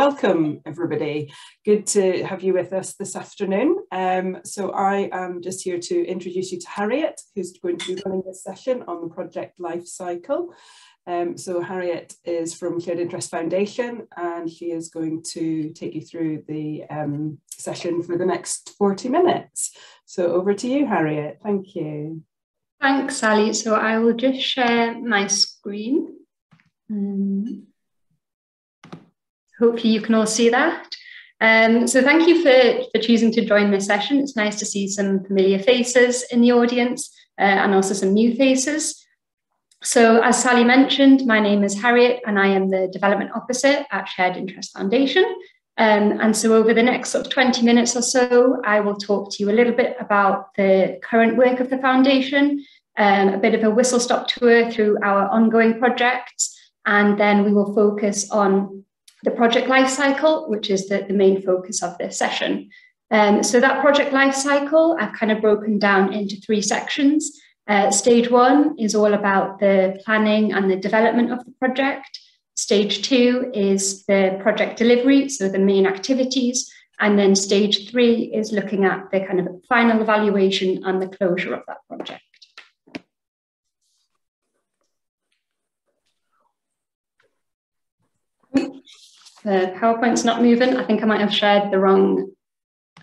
welcome everybody. Good to have you with us this afternoon. So I am just here to introduce you to Harriet, who's going to be running this session on the project life cycle. So Harriet is from Shared Interest Foundation, and she is going to take you through the session for the next 40 minutes. So over to you, Harriet. Thank you. Thanks, Sally. So I will just share my screen. Hopefully you can all see that. So thank you for choosing to join this session. It's nice to see some familiar faces in the audience and also some new faces. So as Sally mentioned, my name is Harriet and I am the Development Officer at Shared Interest Foundation. And so over the next sort of 20 minutes or so, I will talk to you a little bit about the current work of the foundation, a bit of a whistle-stop tour through our ongoing projects, and then we will focus on the project life cycle, which is the main focus of this session. So that project life cycle, I've kind of broken down into 3 sections. Stage 1 is all about the planning and the development of the project. Stage 2 is the project delivery, so the main activities. And then stage 3 is looking at the kind of final evaluation and the closure of that project. The PowerPoint's not moving. I think I might have shared the wrong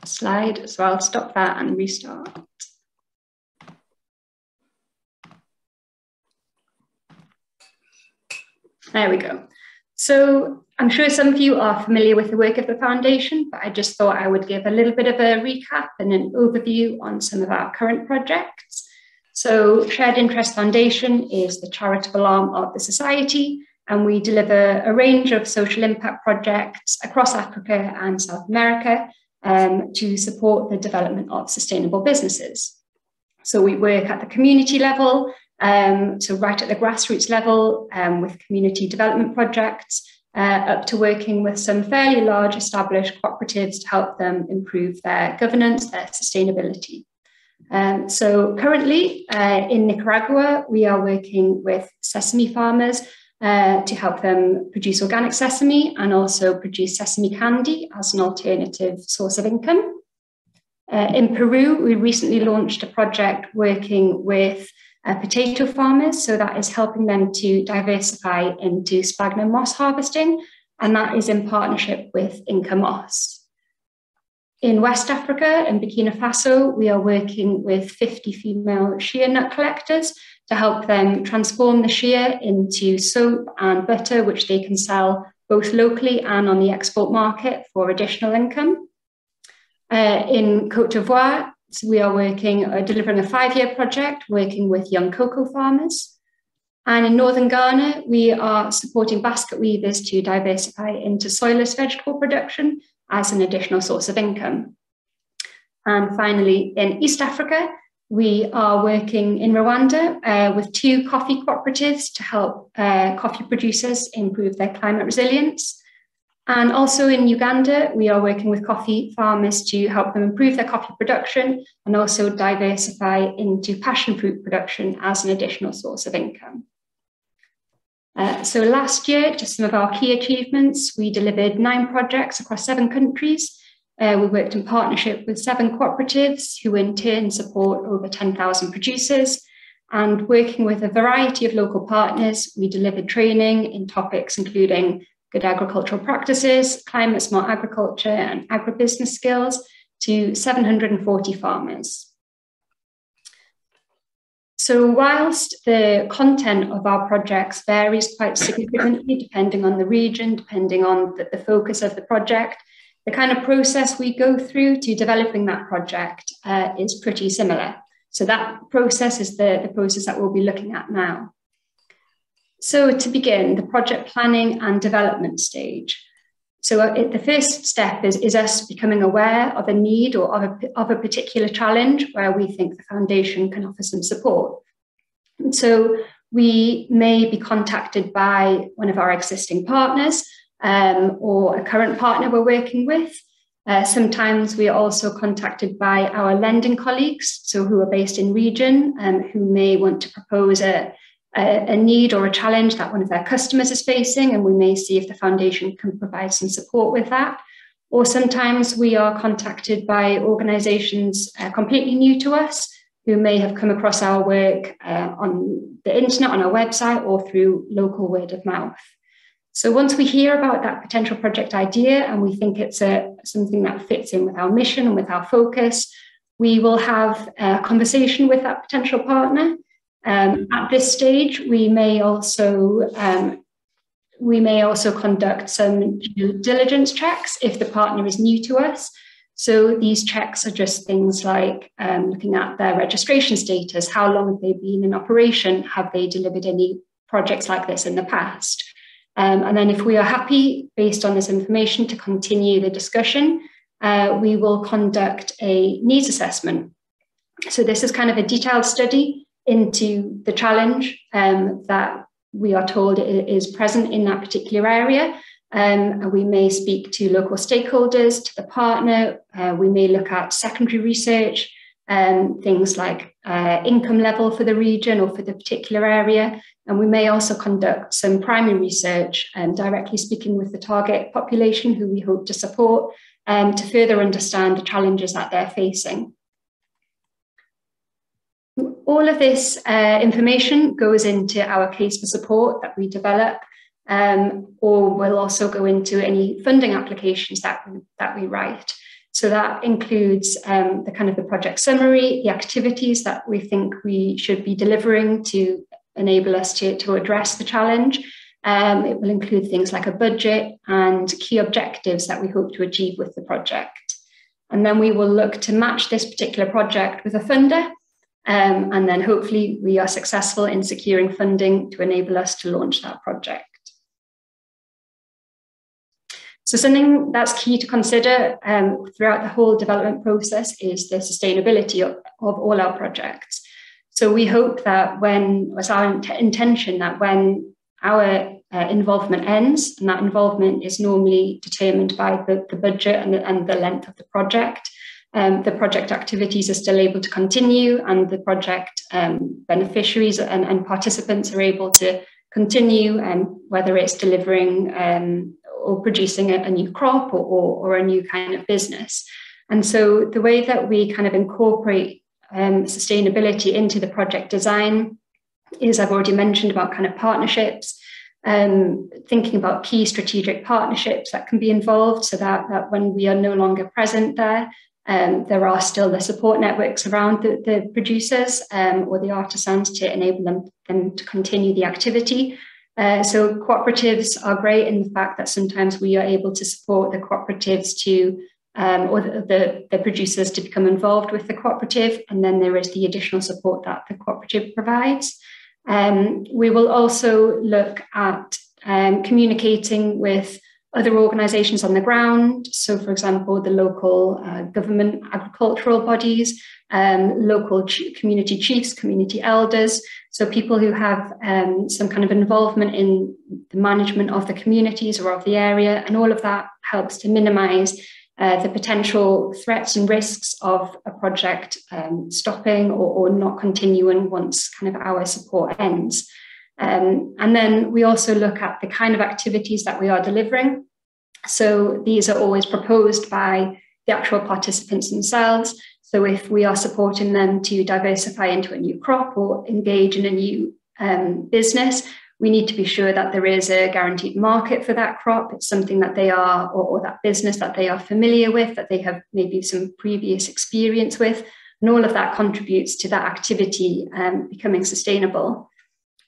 slide, so I'll stop that and restart. There we go. So I'm sure some of you are familiar with the work of the foundation, but I just thought I would give a little bit of a recap and an overview on some of our current projects. So Shared Interest Foundation is the charitable arm of the society, and we deliver a range of social impact projects across Africa and South America to support the development of sustainable businesses. So we work at the community level, so right at the grassroots level with community development projects, up to working with some fairly large established cooperatives to help them improve their governance, their sustainability. So currently in Nicaragua, we are working with sesame farmers to help them produce organic sesame and also produce sesame candy as an alternative source of income. In Peru, we recently launched a project working with potato farmers, so that is helping them to diversify into sphagnum moss harvesting, and that is in partnership with Inca Moss. In West Africa, in Burkina Faso, we are working with 50 female shea nut collectors to help them transform the shea into soap and butter, which they can sell both locally and on the export market for additional income. In Côte d'Ivoire, we are delivering a 5-year project working with young cocoa farmers. And in Northern Ghana, we are supporting basket weavers to diversify into soilless vegetable production as an additional source of income. And finally, in East Africa, we are working in Rwanda with 2 coffee cooperatives to help coffee producers improve their climate resilience. And also in Uganda, we are working with coffee farmers to help them improve their coffee production and also diversify into passion fruit production as an additional source of income. So last year, just some of our key achievements, we delivered 9 projects across 7 countries. We worked in partnership with 7 cooperatives who in turn support over 10,000 producers. And working with a variety of local partners, we delivered training in topics including good agricultural practices, climate smart agriculture and agribusiness skills to 740 farmers. So whilst the content of our projects varies quite significantly depending on the region, depending on the focus of the project, the kind of process we go through to developing that project is pretty similar. So that process is the process that we'll be looking at now. So to begin, the project planning and development stage. So the first step is us becoming aware of a need or of a particular challenge where we think the foundation can offer some support. And so we may be contacted by one of our existing partners or a current partner we're working with. Sometimes we are also contacted by our lending colleagues, so who are based in region, who may want to propose a a need or a challenge that one of their customers is facing, and we may see if the foundation can provide some support with that. Or sometimes we are contacted by organisations completely new to us who may have come across our work on the internet, on our website, or through local word of mouth. So once we hear about that potential project idea and we think it's something that fits in with our mission and with our focus, we will have a conversation with that potential partner. At this stage, we may also conduct some due diligence checks if the partner is new to us. So these checks are just things like looking at their registration status, how long have they been in operation, have they delivered any projects like this in the past? And then if we are happy, based on this information, to continue the discussion, we will conduct a needs assessment. So this is kind of a detailed study into the challenge that we are told is present in that particular area. And we may speak to local stakeholders, to the partner. We may look at secondary research, things like income level for the region or for the particular area. And we may also conduct some primary research, directly speaking with the target population who we hope to support, to further understand the challenges that they're facing. All of this information goes into our case for support that we develop, or will also go into any funding applications that we write. So that includes the kind of the project summary, the activities that we think we should be delivering to enable us to address the challenge. It will include things like a budget and key objectives that we hope to achieve with the project. And then we will look to match this particular project with a funder. And then hopefully we are successful in securing funding to enable us to launch that project. So something that's key to consider throughout the whole development process is the sustainability of all our projects. So we hope that it's our intention that when our involvement ends, and that involvement is normally determined by the budget and the length of the project activities are still able to continue, and the project beneficiaries and participants are able to continue, whether it's delivering or producing a new crop or a new kind of business. And so the way that we kind of incorporate sustainability into the project design is, I've already mentioned about kind of partnerships, thinking about key strategic partnerships that can be involved, so that when we are no longer present there are still the support networks around the producers or the artisans to enable them to continue the activity. So cooperatives are great in the fact that sometimes we are able to support the cooperatives or the producers to become involved with the cooperative, and then there is the additional support that the cooperative provides. We will also look at communicating with other organisations on the ground. So, for example, the local government agricultural bodies, local community chiefs, community elders. So people who have some kind of involvement in the management of the communities or of the area, and all of that helps to minimise the potential threats and risks of a project stopping or not continuing once kind of our support ends. And then we also look at the kind of activities that we are delivering. So these are always proposed by the actual participants themselves. So if we are supporting them to diversify into a new crop or engage in a new business, we need to be sure that there is a guaranteed market for that crop. It's something that they are, or that business that they are familiar with, that they have maybe some previous experience with. And all of that contributes to that activity becoming sustainable.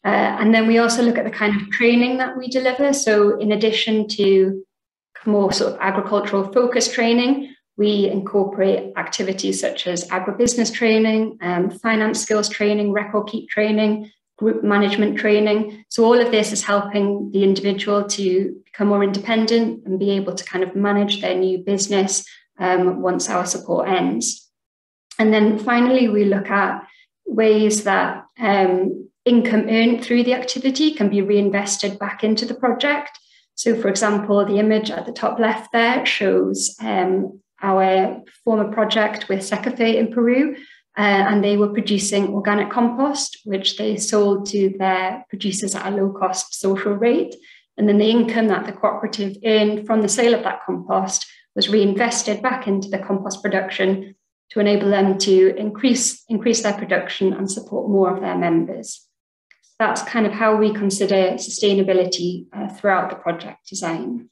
And then we also look at the kind of training that we deliver. So in addition to more sort of agricultural focused training, we incorporate activities such as agribusiness training, finance skills training, record keep training, group management training. So all of this is helping the individual to become more independent and be able to kind of manage their new business once our support ends. And then finally, we look at ways that income earned through the activity can be reinvested back into the project. So, for example, the image at the top left there shows our former project with Secafe in Peru. and they were producing organic compost, which they sold to their producers at a low-cost social rate. And then the income that the cooperative earned from the sale of that compost was reinvested back into the compost production to enable them to increase their production and support more of their members. That's kind of how we consider sustainability throughout the project design.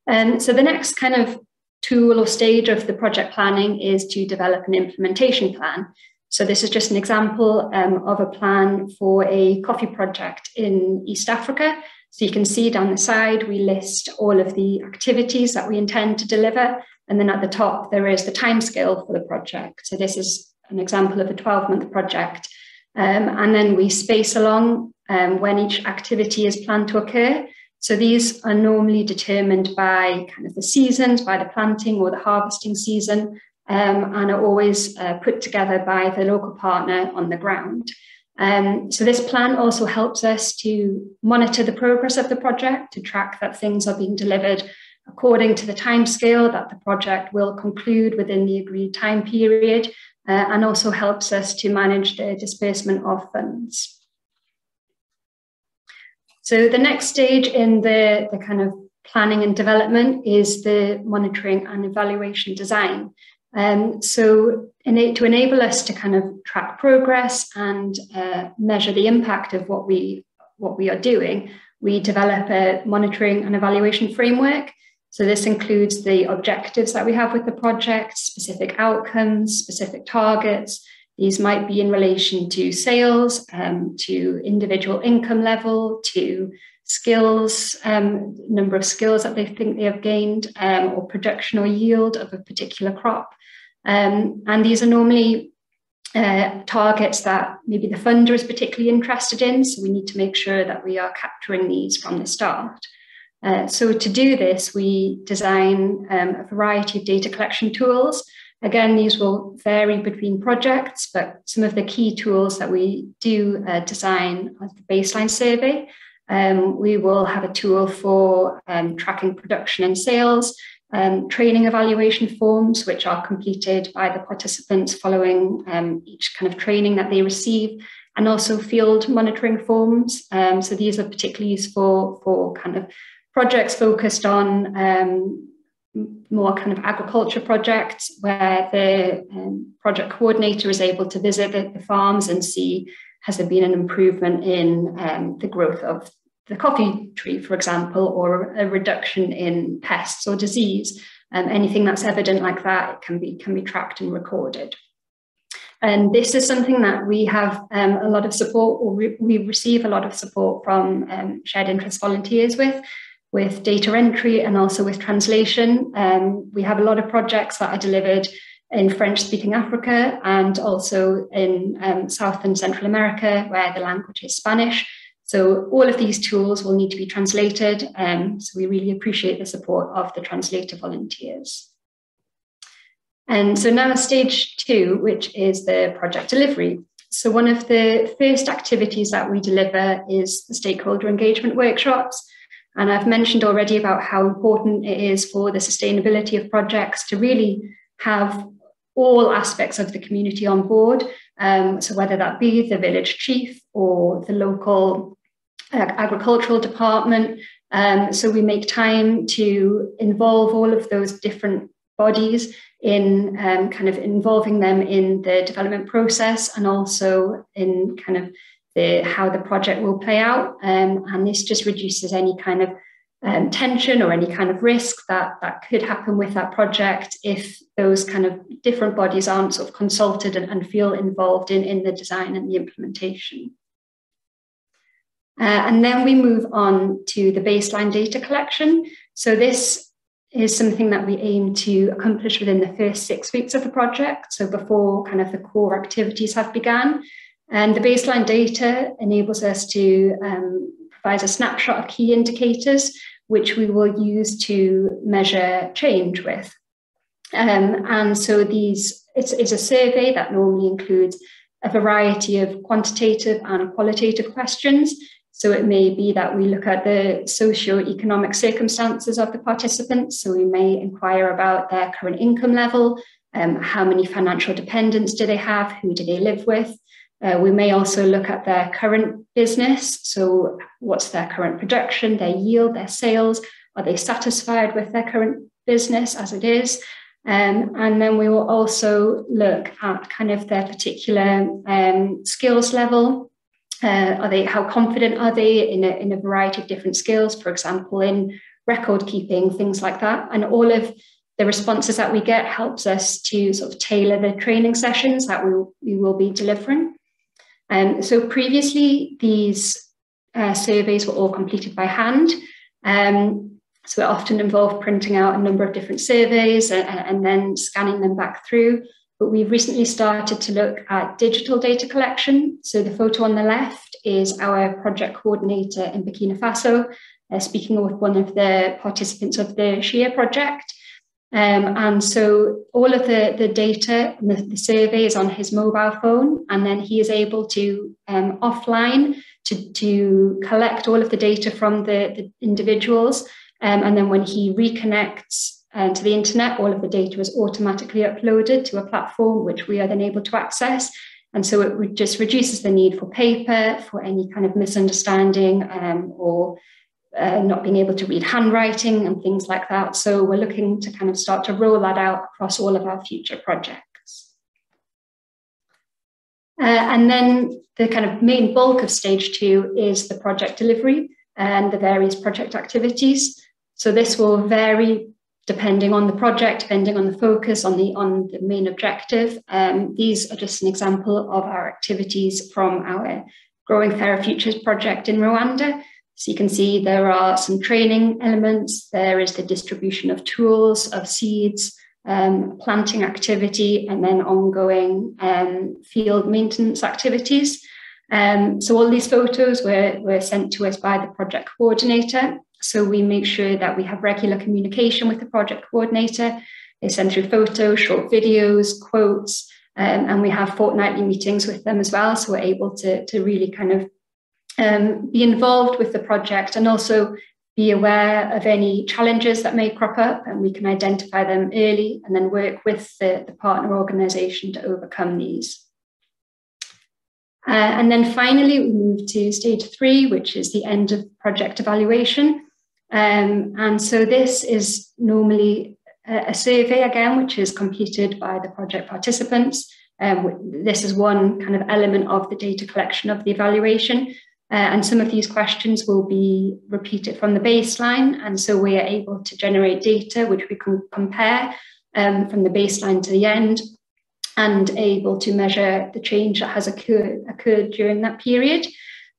So the next kind of tool or stage of the project planning is to develop an implementation plan. So this is just an example of a plan for a coffee project in East Africa. So you can see down the side, we list all of the activities that we intend to deliver. And then at the top, there is the timescale for the project. So this is an example of a 12-month project. And then we space along when each activity is planned to occur. So these are normally determined by kind of the seasons, by the planting or the harvesting season, and are always put together by the local partner on the ground. So this plan also helps us to monitor the progress of the project, to track that things are being delivered according to the timescale that the project will conclude within the agreed time period, and also helps us to manage the disbursement of funds. So the next stage in the kind of planning and development is the monitoring and evaluation design. So to enable us to kind of track progress and measure the impact of what we are doing, we develop a monitoring and evaluation framework. So this includes the objectives that we have with the project, specific outcomes, specific targets. These might be in relation to sales, to individual income level, to skills, number of skills that they think they have gained, or production or yield of a particular crop. And these are normally targets that maybe the funder is particularly interested in. So we need to make sure that we are capturing these from the start. So to do this, we design a variety of data collection tools. Again, these will vary between projects, but some of the key tools that we do design are the baseline survey. We will have a tool for tracking production and sales, training evaluation forms, which are completed by the participants following each kind of training that they receive, and also field monitoring forms. So these are particularly useful for kind of projects focused on more kind of agriculture projects, where the project coordinator is able to visit the farms and see, has there been an improvement in the growth of the coffee tree, for example, or a reduction in pests or disease. Anything that's evident like that can be tracked and recorded. And this is something that we have a lot of support, or we receive a lot of support from shared interest volunteers with data entry and also with translation. We have a lot of projects that are delivered in French-speaking Africa and also in South and Central America, where the language is Spanish. So all of these tools will need to be translated. So we really appreciate the support of the translator volunteers. And so now stage 2, which is the project delivery. So one of the first activities that we deliver is the stakeholder engagement workshops. And I've mentioned already about how important it is for the sustainability of projects to really have all aspects of the community on board. So whether that be the village chief or the local agricultural department. So we make time to involve all of those different bodies in kind of involving them in the development process, and also in kind of how the project will play out. And this just reduces any kind of tension or any kind of risk that could happen with that project if those kind of different bodies aren't sort of consulted and feel involved in the design and the implementation. And then we move on to the baseline data collection. So this is something that we aim to accomplish within the first 6 weeks of the project, so before kind of the core activities have begun. And the baseline data enables us to provide a snapshot of key indicators, which we will use to measure change with. And so it's a survey that normally includes a variety of quantitative and qualitative questions. So it may be that we look at the socio-economic circumstances of the participants. So we may inquire about their current income level, how many financial dependents do they have, who do they live with. We may also look at their current business, so what's their current production, their yield, their sales, are they satisfied with their current business as it is? And then we will also look at kind of their particular skills level. How confident are they in a variety of different skills, for example, in record keeping, things like that. And all of the responses that we get helps us to sort of tailor the training sessions that we will be delivering. So previously, these surveys were all completed by hand. So it often involved printing out a number of different surveys and then scanning them back through. But we've recently started to look at digital data collection. So the photo on the left is our project coordinator in Burkina Faso, speaking with one of the participants of the SHEAR project. And so all of the data and the survey is on his mobile phone, and then he is able to offline to collect all of the data from the individuals. And then when he reconnects to the internet, all of the data is automatically uploaded to a platform which we are then able to access. And so it just reduces the need for paper, for any kind of misunderstanding or not being able to read handwriting and things like that. So we're looking to kind of start to roll that out across all of our future projects. And then the kind of main bulk of stage 2 is the project delivery and the various project activities. So this will vary depending on the project, depending on the focus, on the main objective. These are just an example of our activities from our Growing Fairer Futures project in Rwanda. So you can see there are some training elements. There is the distribution of tools, of seeds, planting activity, and then ongoing field maintenance activities. So all these photos were sent to us by the project coordinator. So we make sure that we have regular communication with the project coordinator. They send through photos, short videos, quotes, and we have fortnightly meetings with them as well. So we're able to really kind of be involved with the project and also be aware of any challenges that may crop up, and we can identify them early and then work with the partner organisation to overcome these. And then finally, we move to stage 3, which is the end of project evaluation. And so this is normally a survey again, which is completed by the project participants. This is one kind of element of the data collection of the evaluation. And some of these questions will be repeated from the baseline. And so we are able to generate data which we can compare from the baseline to the end, and able to measure the change that has occurred during that period.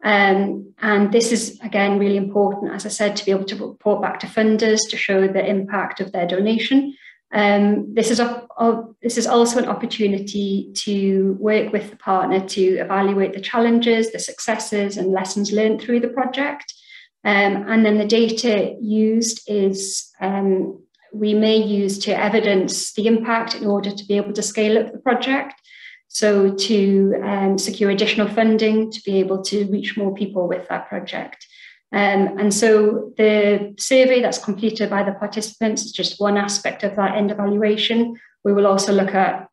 And this is, again, really important, as I said, to be able to report back to funders to show the impact of their donation. This is also an opportunity to work with the partner to evaluate the challenges, the successes and lessons learned through the project. And then the data used is we may use to evidence the impact in order to be able to scale up the project. So to secure additional funding to be able to reach more people with that project. And so the survey that's completed by the participants is just one aspect of that end evaluation. We will also look at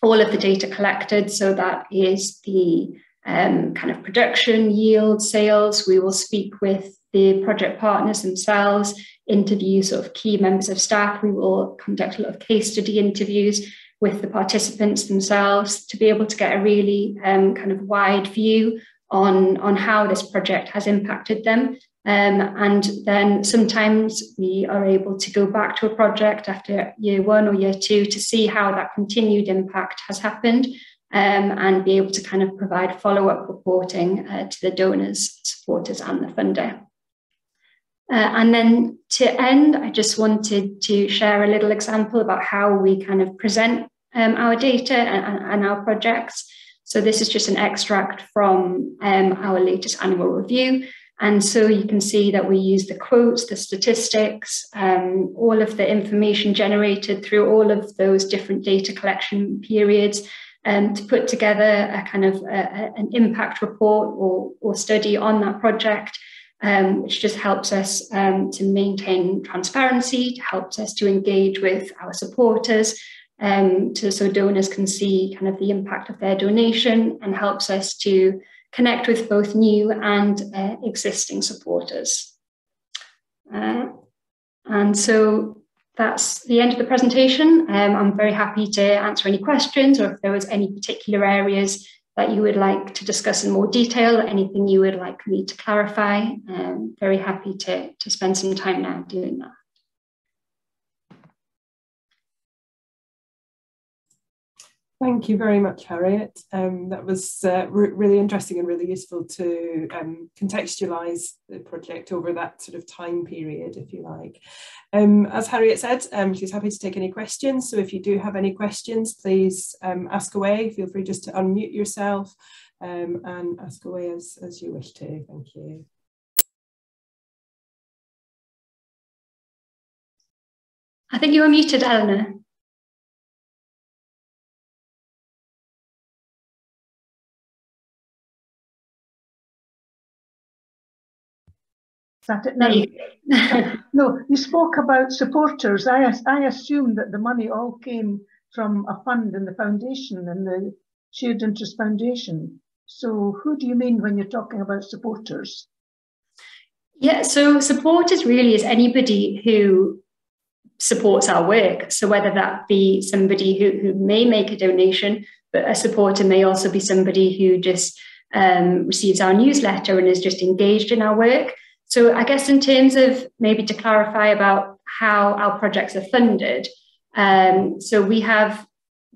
all of the data collected. So that is the kind of production, yield, sales. We will speak with the project partners themselves, interview sort of key members of staff. We will conduct a lot of case study interviews with the participants themselves to be able to get a really kind of wide view on how this project has impacted them. And then sometimes we are able to go back to a project after year 1 or year 2 to see how that continued impact has happened, and be able to kind of provide follow-up reporting to the donors, supporters and the funder. And then to end, I just wanted to share a little example about how we kind of present our data and our projects. So this is just an extract from our latest annual review. And so you can see that we use the quotes, the statistics, all of the information generated through all of those different data collection periods to put together a kind of an impact report or study on that project, which just helps us to maintain transparency, helps us to engage with our supporters, so donors can see kind of the impact of their donation, and helps us to connect with both new and existing supporters. And so that's the end of the presentation. I'm very happy to answer any questions, or if there was any particular areas that you would like to discuss in more detail, anything you would like me to clarify. Very happy to spend some time now doing that. Thank you very much, Harriet. That was really interesting and really useful to contextualise the project over that sort of time period, if you like. As Harriet said, she's happy to take any questions. So if you do have any questions, please ask away. Feel free just to unmute yourself and ask away as you wish to. Thank you. I think you are muted, Eleanor. Is that it now? No, you spoke about supporters. I assumed that the money all came from a fund in the foundation, in the Shared Interest Foundation. So who do you mean when you're talking about supporters? Yeah, so supporters really is anybody who supports our work. So whether that be somebody who may make a donation, but a supporter may also be somebody who just receives our newsletter and is just engaged in our work. So I guess in terms of maybe to clarify about how our projects are funded, so we have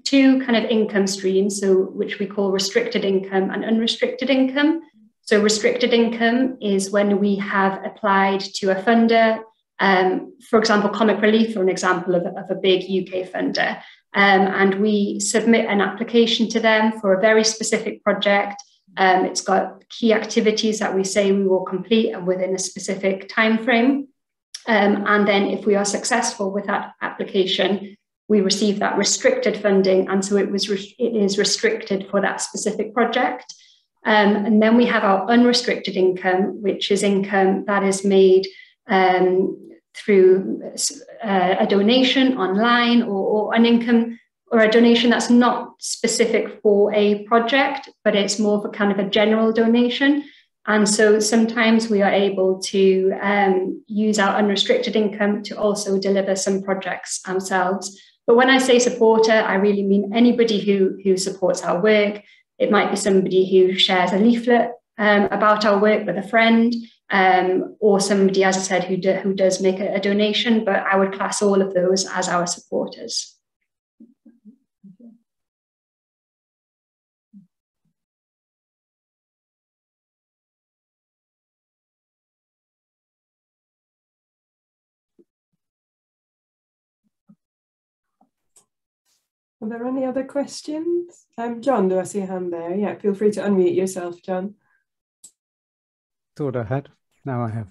two kind of income streams, so which we call restricted income and unrestricted income. So restricted income is when we have applied to a funder, for example, Comic Relief, for an example of a big UK funder, and we submit an application to them for a very specific project. It's got key activities that we say we will complete and within a specific time frame. And then if we are successful with that application, we receive that restricted funding. And so it is restricted for that specific project. And then we have our unrestricted income, which is income that is made through a donation online, or an income or a donation that's not specific for a project, but it's more of a kind of a general donation. And so sometimes we are able to use our unrestricted income to also deliver some projects ourselves. But when I say supporter, I really mean anybody who supports our work. It might be somebody who shares a leaflet about our work with a friend, or somebody, as I said, who does make a donation, but I would class all of those as our supporters. Are there any other questions? John, do I see a hand there? Yeah, feel free to unmute yourself, John. Thought I had. Now I have.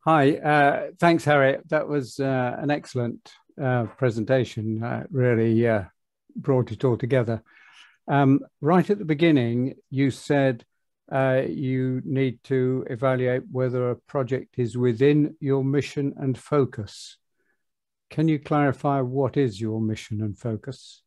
Hi, thanks, Harriet. That was an excellent presentation. Really brought it all together. Right at the beginning, you said you need to evaluate whether a project is within your mission and focus. Can you clarify what is your mission and focus?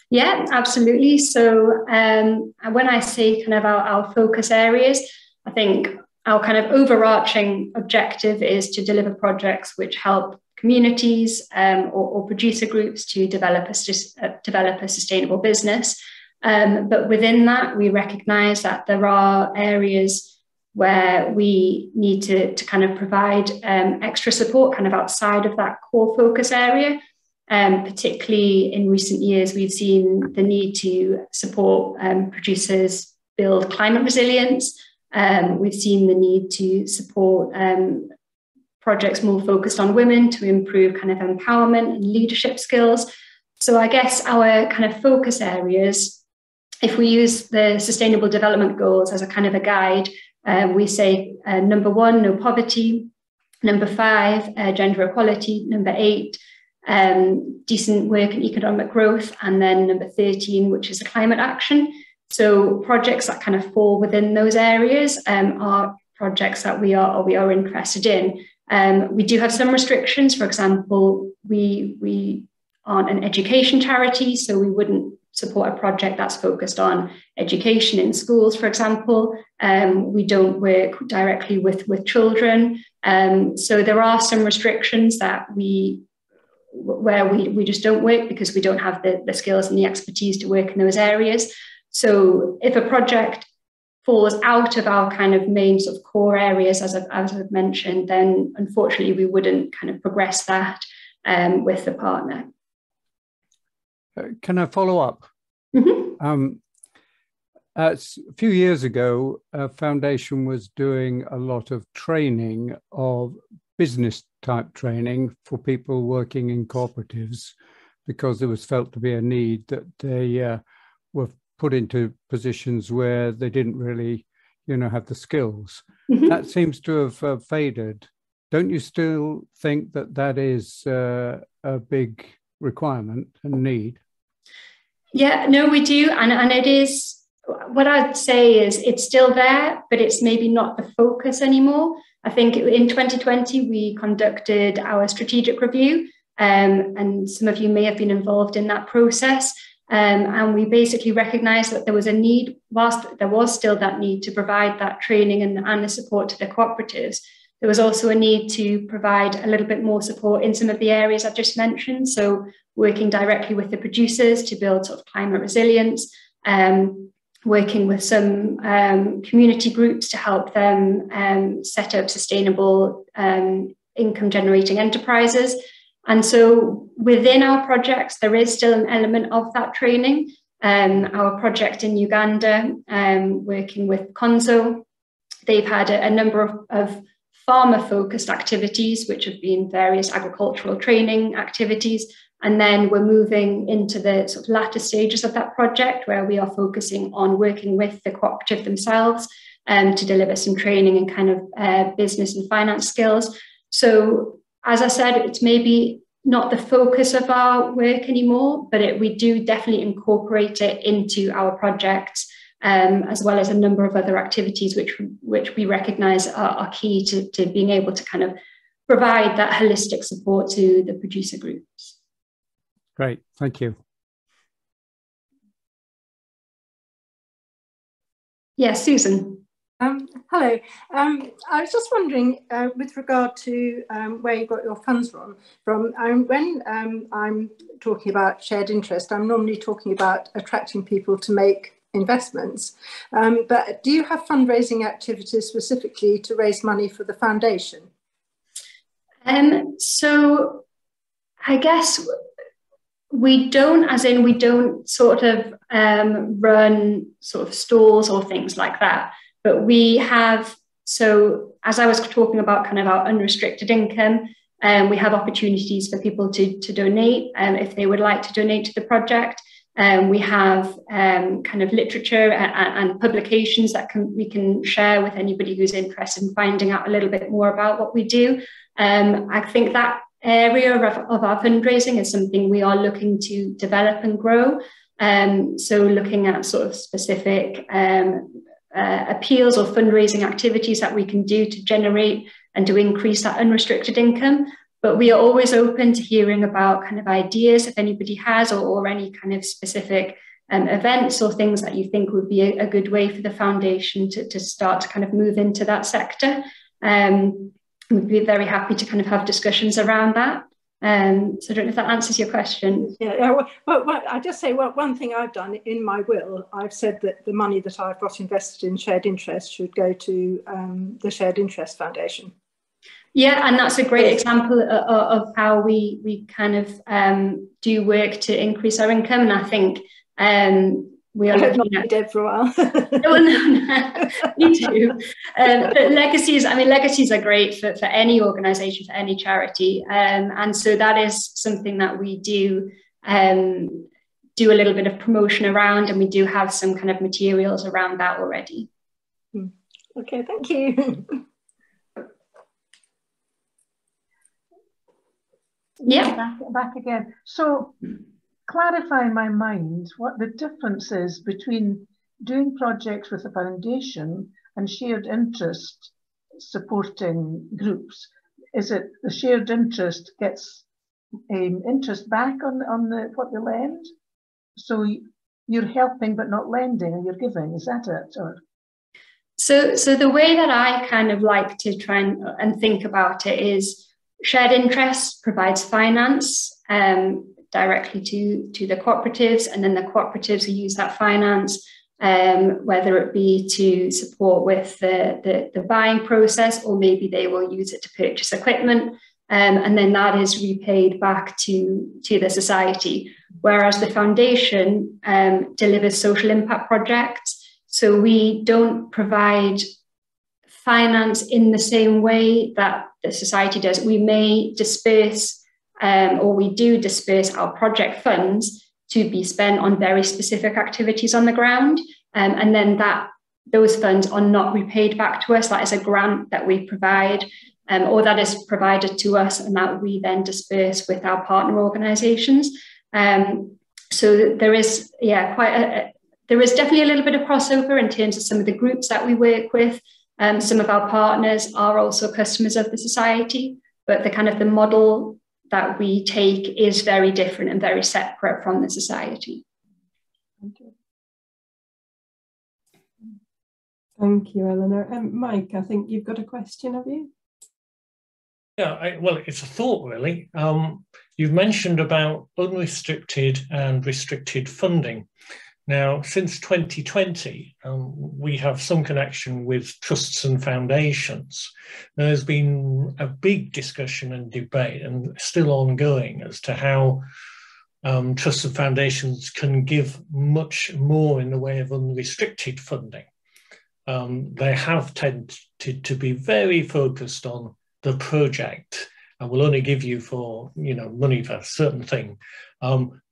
Yeah, absolutely. So when I say kind of our focus areas, I think our kind of overarching objective is to deliver projects which help communities or producer groups to develop a sustainable business. But within that, we recognise that there are areas where we need to kind of provide extra support kind of outside of that core focus area. Particularly in recent years, we've seen the need to support producers build climate resilience. We've seen the need to support projects more focused on women to improve kind of empowerment and leadership skills. So I guess our kind of focus areas, if we use the Sustainable Development Goals as a kind of a guide, we say number 1, no poverty, number 5, gender equality, number 8, decent work and economic growth, and then number 13, which is a climate action. So projects that kind of fall within those areas are projects that we are interested in. We do have some restrictions. For example, we aren't an education charity, so we wouldn't support a project that's focused on education in schools, for example. We don't work directly with children. So there are some restrictions that where we just don't work because we don't have the skills and the expertise to work in those areas. So if a project falls out of our kind of main sort of core areas, as I've mentioned, then unfortunately we wouldn't kind of progress that with the partner. Can I follow up? Mm-hmm. A few years ago, a foundation was doing a lot of training, of business type training for people working in cooperatives, because there was felt to be a need that they were put into positions where they didn't really, have the skills. Mm-hmm. That seems to have faded. Don't you still think that that is a big requirement and need? Yeah, no, we do. And it is, what I'd say is it's still there, but it's maybe not the focus anymore. I think in 2020, we conducted our strategic review, and some of you may have been involved in that process. And we basically recognized that there was a need, whilst there was still that need to provide that training and the support to the cooperatives, there was also a need to provide a little bit more support in some of the areas I've just mentioned. So working directly with the producers to build sort of climate resilience, working with some community groups to help them set up sustainable income generating enterprises. And so within our projects, there is still an element of that training. Our project in Uganda, working with Konzo, they've had a number of farmer-focused activities, which have been various agricultural training activities. And then we're moving into the sort of latter stages of that project, where we are focusing on working with the cooperative themselves to deliver some training and kind of business and finance skills. So as I said, it's maybe not the focus of our work anymore, but we do definitely incorporate it into our projects, as well as a number of other activities which we recognise are key to being able to kind of provide that holistic support to the producer groups. Great, thank you. Yes, Susan. Hello. I was just wondering, with regard to where you got your funds from, when I'm talking about shared interest, I'm normally talking about attracting people to make investments. But do you have fundraising activities specifically to raise money for the foundation? So I guess we don't, as in we don't sort of run sort of stalls or things like that. But we have, so as I was talking about kind of our unrestricted income, we have opportunities for people to donate if they would like to donate to the project. We have kind of literature and publications that we can share with anybody who's interested in finding out a little bit more about what we do. I think that area of our fundraising is something we are looking to develop and grow. So looking at sort of specific appeals or fundraising activities that we can do to generate and to increase that unrestricted income. But we are always open to hearing about kind of ideas if anybody has, or any kind of specific events or things that you think would be a good way for the foundation to start to kind of move into that sector. We'd be very happy to kind of have discussions around that. So I don't know if that answers your question. Yeah, well, I just say, well, one thing I've done in my will, I've said that the money that I've got invested in shared interest should go to the Shared Interest Foundation. Yeah, and that's a great example of how we kind of do work to increase our income. And I think we are looking at dead for a while. No, me too. But legacies are great for any organisation, for any charity. And so that is something that we do a little bit of promotion around, and we do have some kind of materials around that already. Okay, thank you. Yeah. Back again. So clarify in my mind what the difference is between doing projects with a foundation and shared interest supporting groups. Is it the shared interest gets interest back on what they lend. So you're helping but not lending, and you're giving. Is that it? Or? So the way that I kind of like to try and think about it is shared interest provides finance directly to the cooperatives, and then the cooperatives will use that finance, whether it be to support with the buying process, or maybe they will use it to purchase equipment, and then that is repaid back to the society. Whereas the foundation delivers social impact projects. So we don't provide finance in the same way that the society does. We may disperse, or we do disperse our project funds to be spent on very specific activities on the ground. And then those funds are not repaid back to us. That is a grant that we provide, or that is provided to us, and that we then disperse with our partner organisations. So there is, there is definitely a little bit of crossover in terms of some of the groups that we work with. Some of our partners are also customers of the society, but the model that we take is very different and very separate from the society. Thank you, Eleanor. Mike, I think you've got a question, have you? Yeah, well, it's a thought, really. You've mentioned about unrestricted and restricted funding. Now, since 2020, we have some connection with trusts and foundations. There's been a big discussion and debate, and still ongoing, as to how trusts and foundations can give much more in the way of unrestricted funding. They have tended to be very focused on the project, and will only give you for money for a certain thing.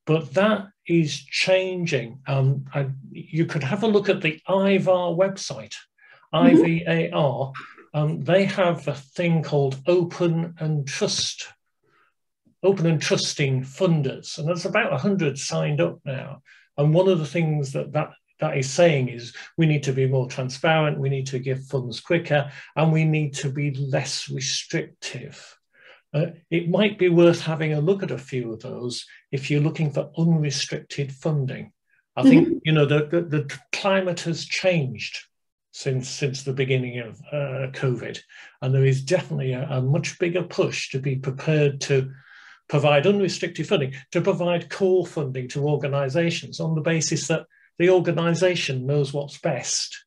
But that is changing. You could have a look at the IVAR website, IVAR. They have a thing called open and trusting funders, and there's about 100 signed up now. And one of the things that is saying is we need to be more transparent, we need to give funds quicker, and we need to be less restrictive. It might be worth having a look at a few of those if you're looking for unrestricted funding. I think the climate has changed since the beginning of COVID, and there is definitely a much bigger push to be prepared to provide unrestricted funding, to provide core funding to organisations on the basis that the organisation knows what's best.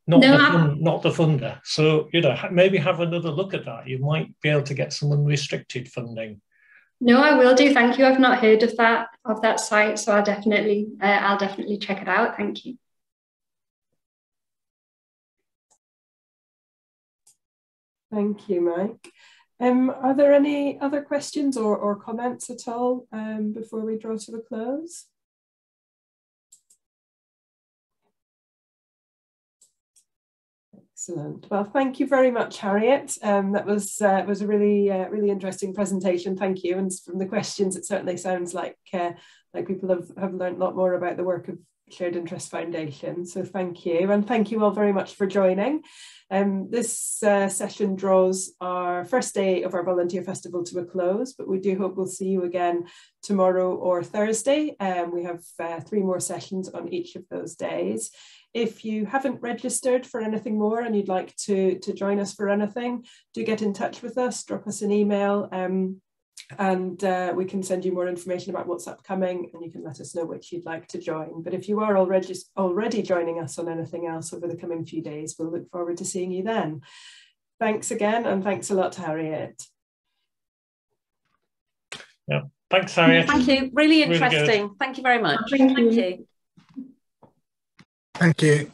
Not the funder. So, maybe have another look at that. You might be able to get some unrestricted funding. No, I will do. Thank you. I've not heard of that site, so I'll definitely check it out. Thank you. Thank you, Mike. Are there any other questions or comments at all before we draw to a close? Excellent. Well, thank you very much, Harriet. That was a really interesting presentation. Thank you. And from the questions, it certainly sounds like people have learned a lot more about the work of Shared Interest Foundation. So thank you, and thank you all very much for joining. This session draws our first day of our volunteer festival to a close, but we do hope we'll see you again tomorrow or Thursday. We have 3 more sessions on each of those days. If you haven't registered for anything more and you'd like to join us for anything, do get in touch with us, drop us an email, and we can send you more information about what's upcoming, and you can let us know which you'd like to join. But if you are already joining us on anything else over the coming few days, we'll look forward to seeing you then. Thanks again, and thanks a lot to Harriet. Yeah, thanks, Harriet. Thank you. Really interesting. Really thank you very much. Thank you. Thank you. Thank you.